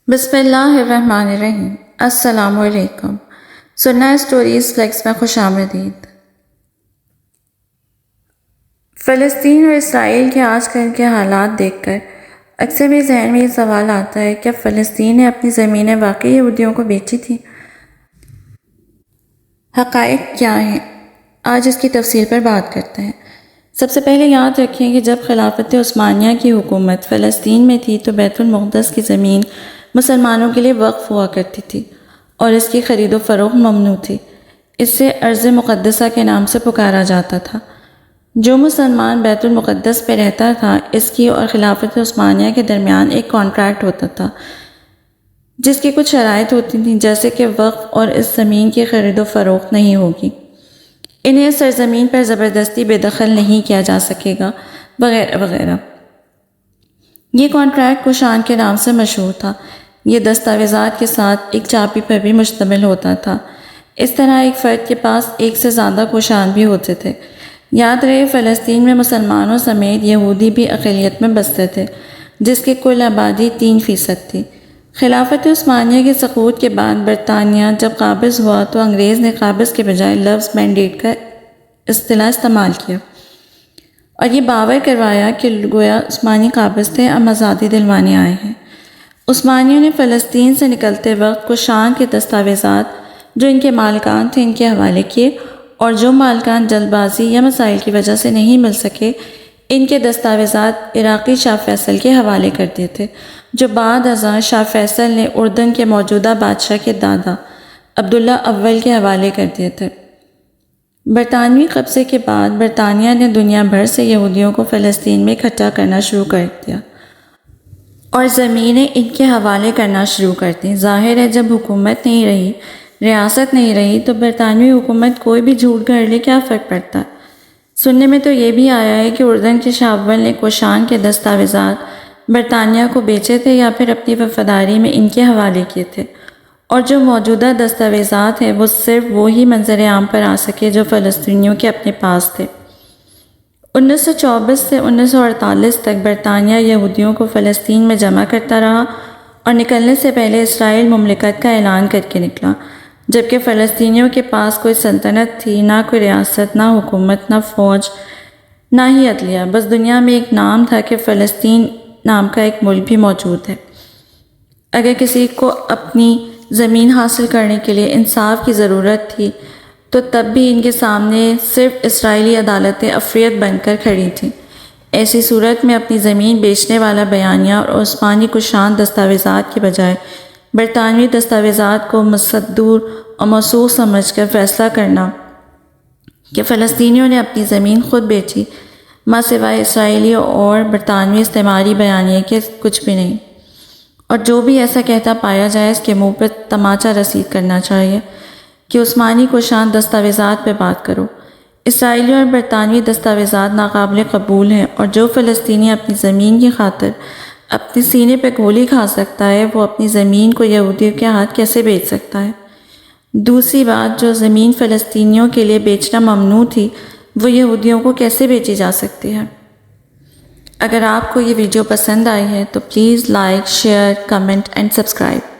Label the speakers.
Speaker 1: بسم اللہ الرحمن الرحیم۔ السلام علیکم۔ سننا اسٹوریز فلیکس میں خوش آمدید۔ فلسطین اور اسرائیل کے آج کل کے حالات دیکھ کر اکثر میرے ذہن میں یہ سوال آتا ہے کہ فلسطین نے اپنی زمینیں واقعی یہودیوں کو بیچی تھیں؟ حقائق کیا ہیں؟ آج اس کی تفصیل پر بات کرتے ہیں۔ سب سے پہلے یاد رکھیں کہ جب خلافت عثمانیہ کی حکومت فلسطین میں تھی تو بیت المقدس کی زمین مسلمانوں کے لیے وقف ہوا کرتی تھی اور اس کی خرید و فروخت ممنوع تھی۔ اس سے ارض مقدسہ کے نام سے پکارا جاتا تھا۔ جو مسلمان بیت المقدس پہ رہتا تھا، اس کی اور خلافت عثمانیہ کے درمیان ایک کانٹریکٹ ہوتا تھا جس کی کچھ شرائط ہوتی تھیں، جیسے کہ وقف اور اس زمین کی خرید و فروخت نہیں ہوگی، انہیں سرزمین پر زبردستی بے دخل نہیں کیا جا سکے گا، وغیرہ وغیرہ۔ یہ کانٹریکٹ کوشان کے نام سے مشہور تھا۔ یہ دستاویزات کے ساتھ ایک چابی پر بھی مشتمل ہوتا تھا۔ اس طرح ایک فرد کے پاس ایک سے زیادہ کوشان بھی ہوتے تھے۔ یاد رہے، فلسطین میں مسلمانوں سمیت یہودی بھی اقلیت میں بستے تھے، جس کی کل آبادی 3% تھی۔ خلافت عثمانیہ کے سقوط کے بعد برطانیہ جب قابض ہوا تو انگریز نے قابض کے بجائے لفظ مینڈیٹ کا اصطلاح استعمال کیا اور یہ باور کروایا کہ گویا عثمانی قابض تھے، اب آزادی دلوانے آئے ہیں۔ عثمانیوں نے فلسطین سے نکلتے وقت کوشان کے دستاویزات جو ان کے مالکان تھے ان کے حوالے کیے، اور جو مالکان جلد بازی یا مسائل کی وجہ سے نہیں مل سکے، ان کے دستاویزات عراقی شاہ فیصل کے حوالے کر دیے تھے، جو بعد ازاں شاہ فیصل نے اردن کے موجودہ بادشاہ کے دادا عبداللہ اول کے حوالے کر دیے تھے۔ برطانوی قبضے کے بعد برطانیہ نے دنیا بھر سے یہودیوں کو فلسطین میں اکٹھا کرنا شروع کر دیا اور زمینیں ان کے حوالے کرنا شروع کر دیں۔ ظاہر ہے، جب حکومت نہیں رہی، ریاست نہیں رہی، تو برطانوی حکومت کوئی بھی جھوٹ گھڑ لے، کیا فرق پڑتا ہے؟ سننے میں تو یہ بھی آیا ہے کہ اردن کے شاہ اول نے کوشان کے دستاویزات برطانیہ کو بیچے تھے یا پھر اپنی وفاداری میں ان کے حوالے کیے تھے، اور جو موجودہ دستاویزات ہیں وہ صرف وہی منظر عام پر آ سکے جو فلسطینیوں کے اپنے پاس تھے۔ 1924 سے 1948 تک برطانیہ یہودیوں کو فلسطین میں جمع کرتا رہا اور نکلنے سے پہلے اسرائیل مملکت کا اعلان کر کے نکلا، جبکہ فلسطینیوں کے پاس کوئی سلطنت تھی، نہ کوئی ریاست، نہ حکومت، نہ فوج، نہ ہی عدلیہ۔ بس دنیا میں ایک نام تھا کہ فلسطین نام کا ایک ملک بھی موجود ہے۔ اگر کسی کو اپنی زمین حاصل کرنے کے لیے انصاف کی ضرورت تھی تو تب بھی ان کے سامنے صرف اسرائیلی عدالتیں افریت بن کر کھڑی تھیں۔ ایسی صورت میں اپنی زمین بیچنے والا بیانیہ اور عثمانی کوشان دستاویزات کے بجائے برطانوی دستاویزات کو مصدور اور موثوق سمجھ کر فیصلہ کرنا کہ فلسطینیوں نے اپنی زمین خود بیچی، ماں سوائے اسرائیلی اور برطانوی استعماری بیانیے کے کچھ بھی نہیں، اور جو بھی ایسا کہتا پایا جائے اس کے منہ پر تماچا رسید کرنا چاہیے کہ عثمانی کوشان دستاویزات پہ بات کرو۔ اسرائیلی اور برطانوی دستاویزات ناقابل قبول ہیں، اور جو فلسطینی اپنی زمین کی خاطر اپنے سینے پہ گولی کھا سکتا ہے، وہ اپنی زمین کو یہودیوں کے ہاتھ کیسے بیچ سکتا ہے؟ دوسری بات، جو زمین فلسطینیوں کے لیے بیچنا ممنوع تھی، وہ یہودیوں کو کیسے بیچی جا سکتی ہے؟ اگر آپ کو یہ ویڈیو پسند آئی ہے تو please like, share, comment and subscribe.